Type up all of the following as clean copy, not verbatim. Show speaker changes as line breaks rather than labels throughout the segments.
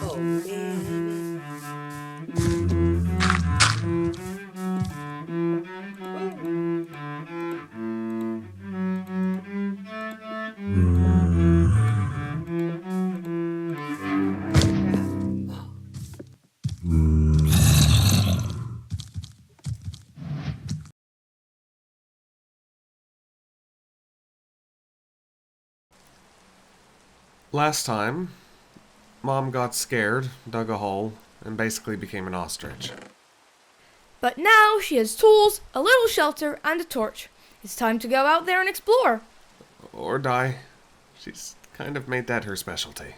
Oh man.
Last time, Mom got scared, dug a hole, and basically became an ostrich.
But now she has tools, a little shelter, and a torch. It's time to go out there and explore.
Or die. She's kind of made that her specialty.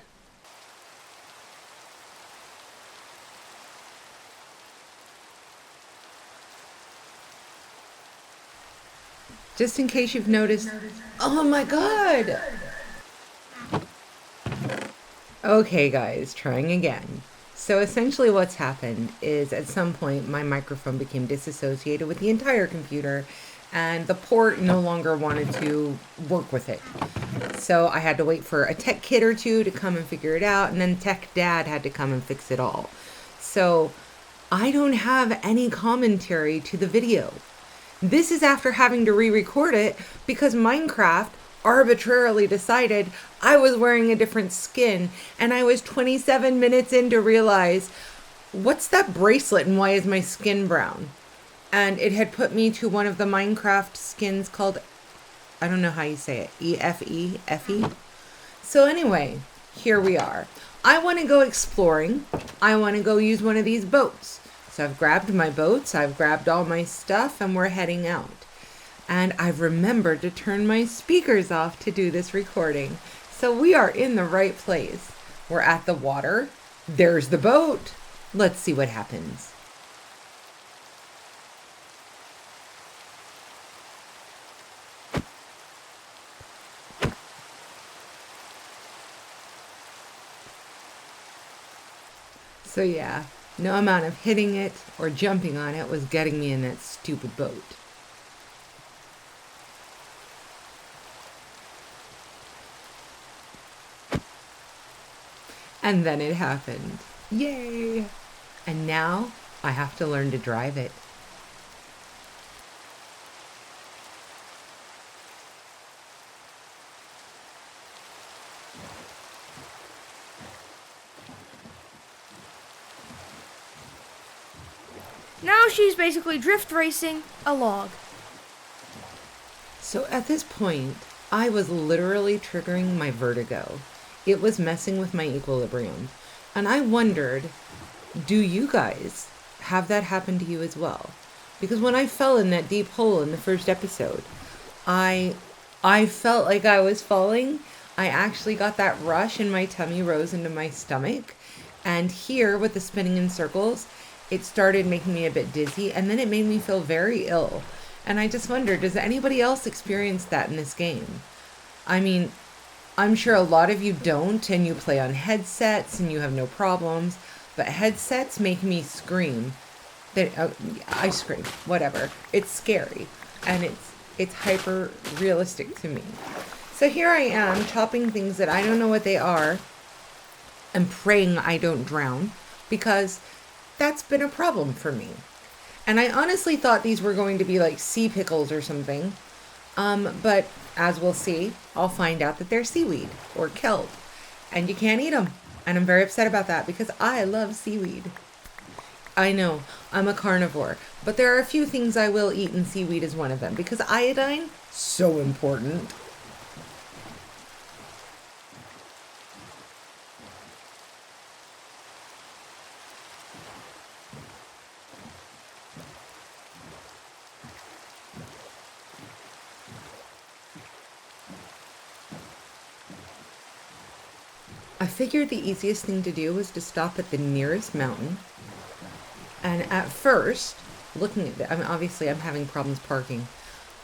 Just in case you've noticed. Oh my god! Okay, guys, trying again. So essentially what's happened is at some point my microphone became disassociated with the entire computer and the port no longer wanted to work with it. So I had to wait for a tech kid or two to come and figure it out, and then tech dad had to come and fix it all. So I don't have any commentary to the video. This is after having to re-record it because Minecraft arbitrarily decided I was wearing a different skin, and I was 27 minutes in to realize, what's that bracelet and why is my skin brown? And it had put me to one of the Minecraft skins called, I don't know how you say it, EFE, FE. So anyway, here we are. I want to go exploring. I want to go use one of these boats. So I've grabbed my boats, I've grabbed all my stuff, and we're heading out. And I've remembered to turn my speakers off to do this recording. So we are in the right place. We're at the water. There's the boat. Let's see what happens. So yeah, no amount of hitting it or jumping on it was getting me in that stupid boat. And then it happened. Yay! And now I have to learn to drive it.
Now she's basically drift racing a log.
So at this point, I was literally triggering my vertigo. It was messing with my equilibrium. And I wondered, do you guys have that happen to you as well? Because when I fell in that deep hole in the first episode, I felt like I was falling. I actually got that rush and my tummy rose into my stomach. And here with the spinning in circles, it started making me a bit dizzy, and then it made me feel very ill. And I just wondered, does anybody else experience that in this game? I mean, I'm sure a lot of you don't, and you play on headsets and you have no problems, but headsets make me scream. I scream, whatever. It's scary, and it's hyper realistic to me. So here I am chopping things that I don't know what they are and praying I don't drown, because that's been a problem for me. And I honestly thought these were going to be like sea pickles or something. But as we'll see, I'll find out that they're seaweed or kelp. And you can't eat them. And I'm very upset about that because I love seaweed. I know, I'm a carnivore. But there are a few things I will eat, and seaweed is one of them. Because iodine, so important. I figured the easiest thing to do was to stop at the nearest mountain. And at first, looking at I mean, obviously I'm having problems parking.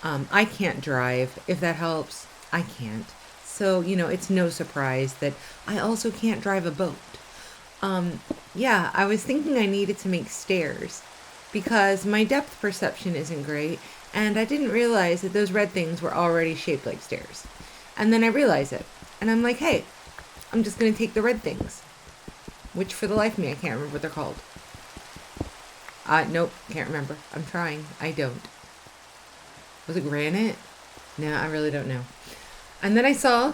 I can't drive. If that helps, I can't. So, it's no surprise that I also can't drive a boat. Yeah, I was thinking I needed to make stairs. because my depth perception isn't great, and I didn't realize that those red things were already shaped like stairs. And then I realized it, and I'm like, hey, I'm just gonna take the red things, which for the life of me, I can't remember what they're called. Nope, can't remember. I'm trying. I don't. Was it granite? No, I really don't know. And then I saw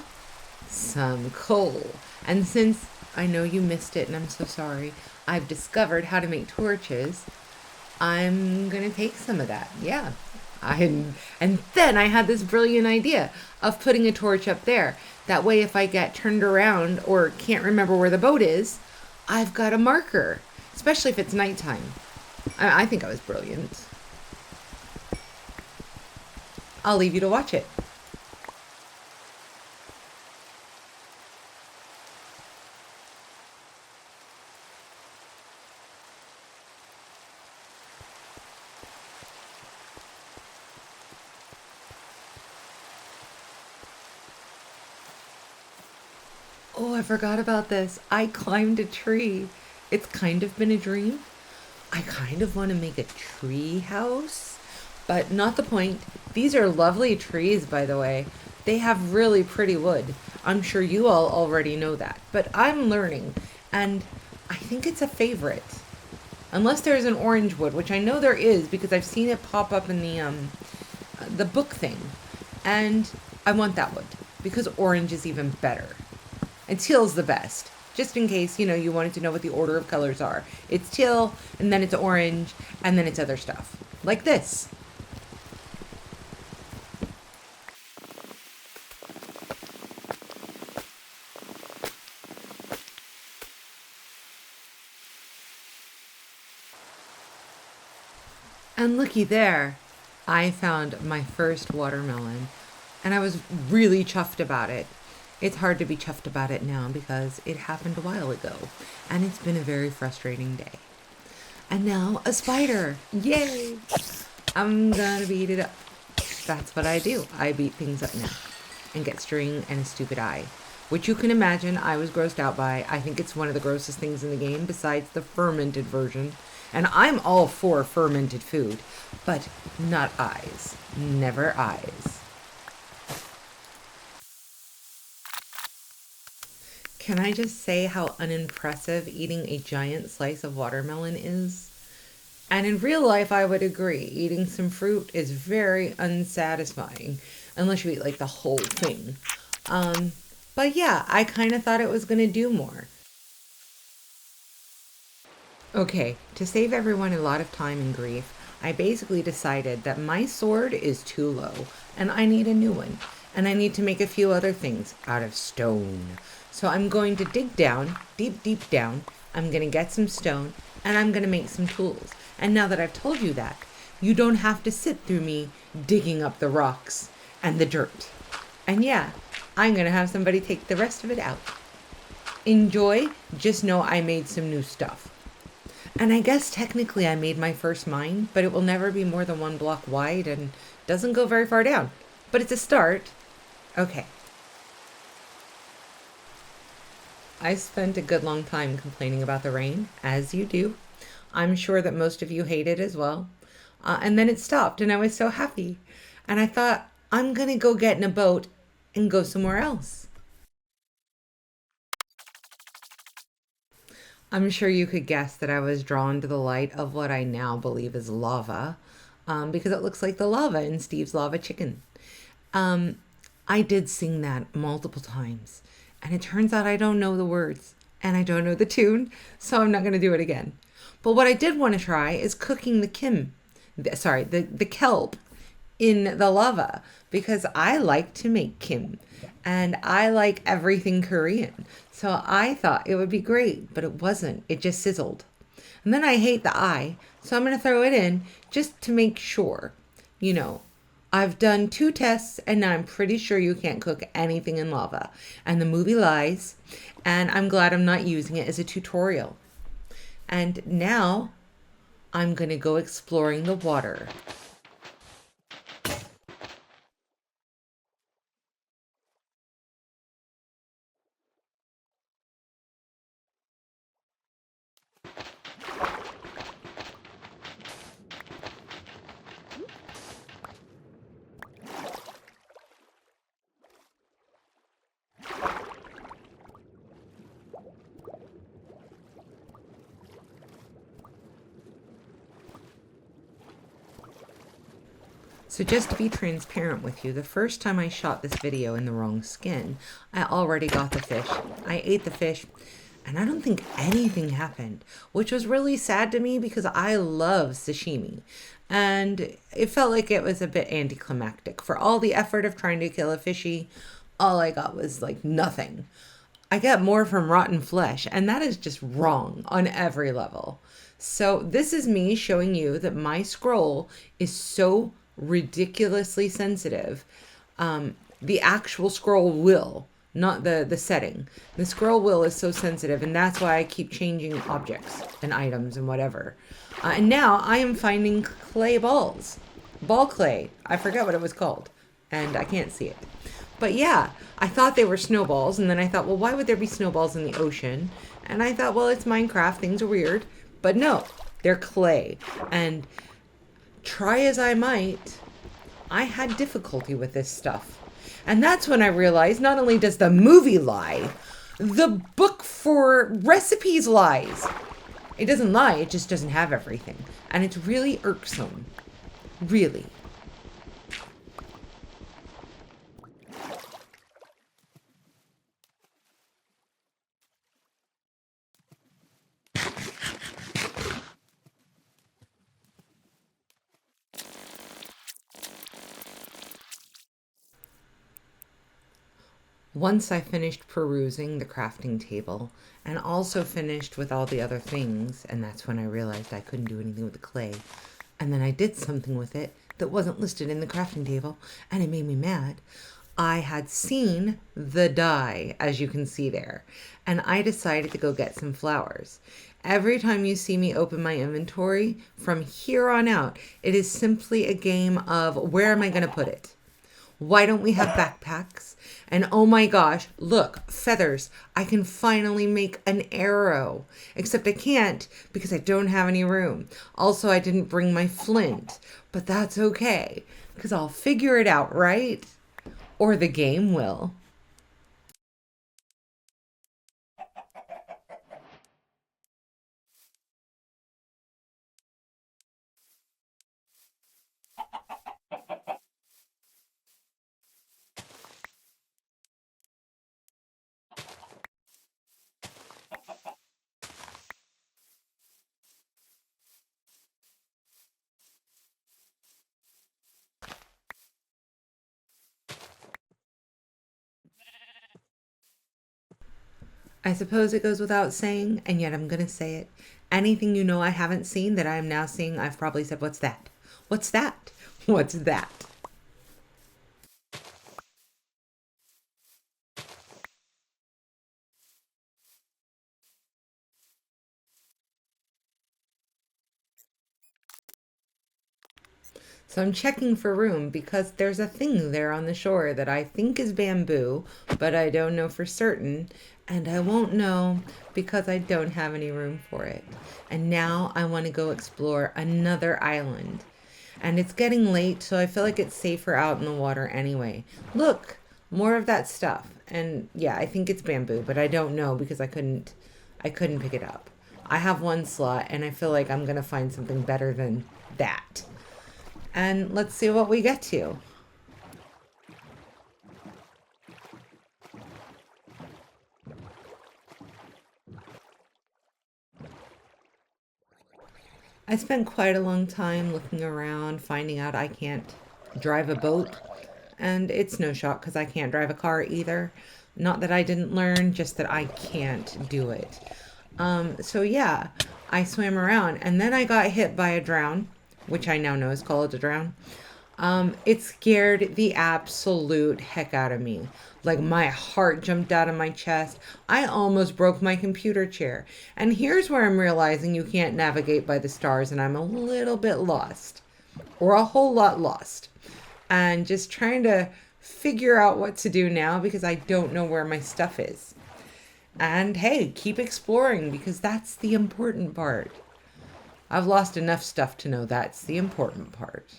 some coal. And since I know you missed it and I'm so sorry, I've discovered how to make torches. I'm going to take some of that. Yeah. And then I had this brilliant idea of putting a torch up there. That way, if I get turned around or can't remember where the boat is, I've got a marker, especially if it's nighttime. I think I was brilliant. I'll leave you to watch it. Oh, I forgot about this. I climbed a tree. It's kind of been a dream. I kind of want to make a tree house, but not the point. These are lovely trees, by the way. They have really pretty wood. I'm sure you all already know that, but I'm learning, and I think it's a favorite. Unless there's an orange wood, which I know there is because I've seen it pop up in the book thing, and I want that wood because orange is even better. And teal's the best. Just in case, you wanted to know what the order of colors are. It's teal, and then it's orange, and then it's other stuff. Like this. And looky there. I found my first watermelon, and I was really chuffed about it. It's hard to be chuffed about it now because it happened a while ago, and it's been a very frustrating day. And now a spider. Yay! I'm gonna beat it up. That's what I do. I beat things up now and get string and a stupid eye, which you can imagine I was grossed out by. I think it's one of the grossest things in the game besides the fermented version. And I'm all for fermented food, but not eyes. Never eyes. Can I just say how unimpressive eating a giant slice of watermelon is? And in real life, I would agree. Eating some fruit is very unsatisfying, unless you eat like the whole thing. Um, but yeah, I kind of thought it was going to do more. Okay, to save everyone a lot of time and grief, I basically decided that my sword is too low and I need a new one. And I need to make a few other things out of stone. So I'm going to dig down, deep, deep down. I'm going to get some stone and I'm going to make some tools. And now that I've told you that, you don't have to sit through me digging up the rocks and the dirt. And yeah, I'm going to have somebody take the rest of it out. Enjoy, just know I made some new stuff. And I guess technically I made my first mine, but it will never be more than 1 block wide and doesn't go very far down. But it's a start. Okay. I spent a good long time complaining about the rain, as you do. I'm sure that most of you hate it as well. And then it stopped, and I was so happy. And I thought, I'm going to go get in a boat and go somewhere else. I'm sure you could guess that I was drawn to the light of what I now believe is lava, because it looks like the lava in Steve's Lava Chicken. Um, I did sing that multiple times, and it turns out I don't know the words and I don't know the tune, so I'm not going to do it again. But what I did want to try is cooking the kelp in the lava because I like to make kim and I like everything Korean. So I thought it would be great, but it wasn't. It just sizzled. And then I hate the eye, so I'm going to throw it in just to make sure. You know, I've done 2 tests and now I'm pretty sure you can't cook anything in lava. And the movie lies, and I'm glad I'm not using it as a tutorial. And now I'm going to go exploring the water. So just to be transparent with you, the first time I shot this video in the wrong skin, I already got the fish. I ate the fish, and I don't think anything happened, which was really sad to me because I love sashimi. And it felt like it was a bit anticlimactic. For all the effort of trying to kill a fishy, all I got was like nothing. I get more from rotten flesh, and that is just wrong on every level. So this is me showing you that my scroll is so ridiculously sensitive. The actual scroll wheel, not the setting. The scroll wheel is so sensitive, and that's why I keep changing objects and items and whatever. And now I am finding clay balls. Ball clay. I forget what it was called, and I can't see it. But yeah, I thought they were snowballs, and then I thought, well, why would there be snowballs in the ocean? And I thought, well, it's Minecraft, things are weird. But no, they're clay. And try as I might, I had difficulty with this stuff. And that's when I realized not only does the movie lie, the book for recipes lies. It doesn't lie, it just doesn't have everything. And it's really irksome. Really. Once I finished perusing the crafting table and also finished with all the other things, and that's when I realized I couldn't do anything with the clay. And then I did something with it that wasn't listed in the crafting table, and it made me mad. I had seen the dye, as you can see there, and I decided to go get some flowers. Every time you see me open my inventory, from here on out, it is simply a game of where am I going to put it? Why don't we have backpacks? And oh my gosh, look, feathers. I can finally make an arrow. Except I can't because I don't have any room. Also, I didn't bring my flint. But that's okay, because I'll figure it out, right? Or the game will. I suppose it goes without saying, and yet I'm going to say it. Anything you know I haven't seen that I am now seeing, I've probably said, what's that? What's that? What's that? So I'm checking for room because there's a thing there on the shore that I think is bamboo, but I don't know for certain. And I won't know because I don't have any room for it. And now I want to go explore another island. And it's getting late, so I feel like it's safer out in the water anyway. Look, more of that stuff. And yeah, I think it's bamboo, but I don't know because I couldn't pick it up. I have one slot and I feel like I'm going to find something better than that. And let's see what we get to. I spent quite a long time looking around, finding out I can't drive a boat. And it's no shock because I can't drive a car either. Not that I didn't learn, just that I can't do it. So yeah, I swam around and then I got hit by a drown, which I now know is called a drown. It scared the absolute heck out of me. Like my heart jumped out of my chest. I almost broke my computer chair. And here's where I'm realizing you can't navigate by the stars and I'm a little bit lost. Or a whole lot lost. And just trying to figure out what to do now because I don't know where my stuff is. And hey, keep exploring because that's the important part. I've lost enough stuff to know that's the important part.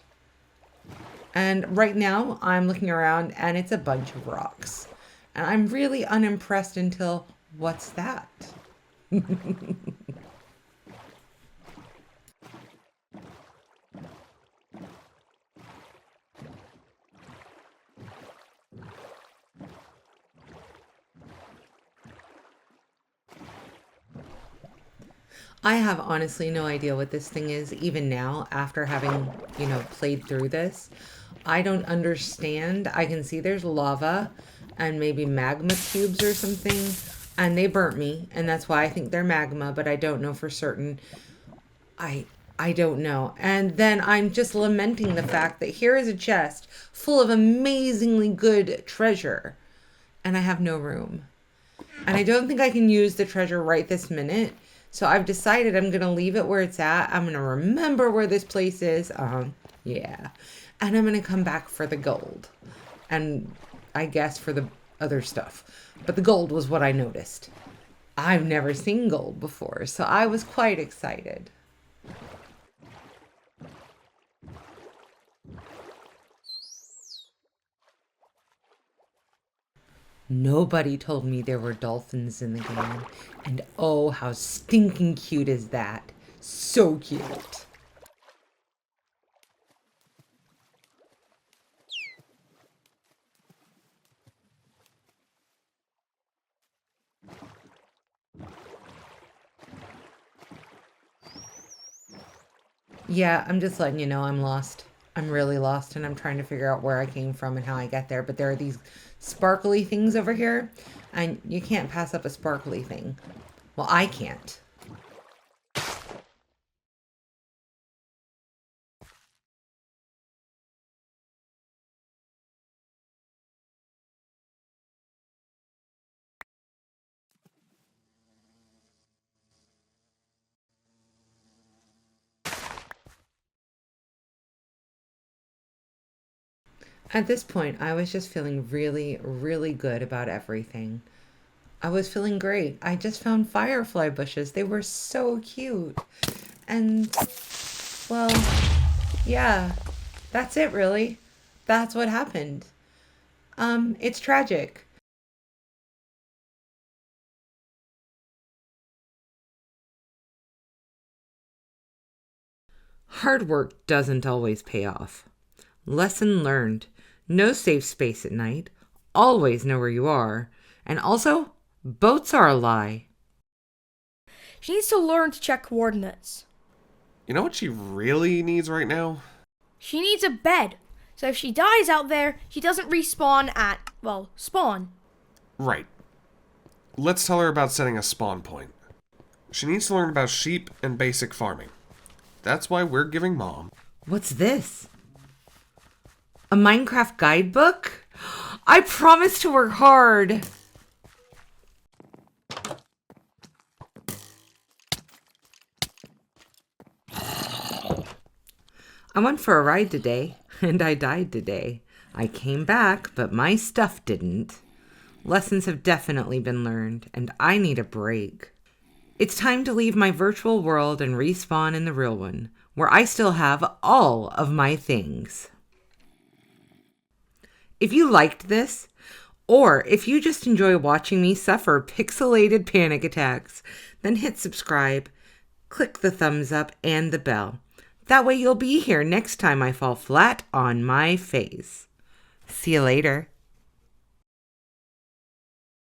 And right now I'm looking around and it's a bunch of rocks. And I'm really unimpressed until, what's that? I have honestly no idea what this thing is, even now, after having, played through this. I don't understand. I can see there's lava and maybe magma cubes or something, and they burnt me, and that's why I think they're magma, but I don't know for certain. I I don't know. And then I'm just lamenting the fact that here is a chest full of amazingly good treasure, and I have no room. And I don't think I can use the treasure right this minute. So I've decided I'm going to leave it where it's at. I'm going to remember where this place is. Yeah. And I'm going to come back for the gold. And I guess for the other stuff. But the gold was what I noticed. I've never seen gold before, so I was quite excited. Nobody told me there were dolphins in the game. And oh, how stinking cute is that? So cute. Yeah, I'm just letting you know I'm lost. I'm really lost and I'm trying to figure out where I came from and how I get there. But there are these sparkly things over here, and you can't pass up a sparkly thing. Well, I can't. At this point, I was just feeling really, really good about everything. I was feeling great. I just found firefly bushes. They were so cute. And, well, yeah, that's it, really. That's what happened. It's tragic. Hard work doesn't always pay off. Lesson learned. No safe space at night. Always know where you are. And also, boats are a lie.
She needs to learn to check coordinates.
You know what she really needs right now?
She needs a bed. So if she dies out there, she doesn't respawn at, well, spawn.
Right. Let's tell her about setting a spawn point. She needs to learn about sheep and basic farming. That's why we're giving Mom.
What's this? A Minecraft guidebook? I promise to work hard. I went for a ride today, and I died today. I came back, but my stuff didn't. Lessons have definitely been learned, and I need a break. It's time to leave my virtual world and respawn in the real one, where I still have all of my things. If you liked this, or if you just enjoy watching me suffer pixelated panic attacks, then hit subscribe, click the thumbs up and the bell. That way you'll be here next time I fall flat on my face. See you later.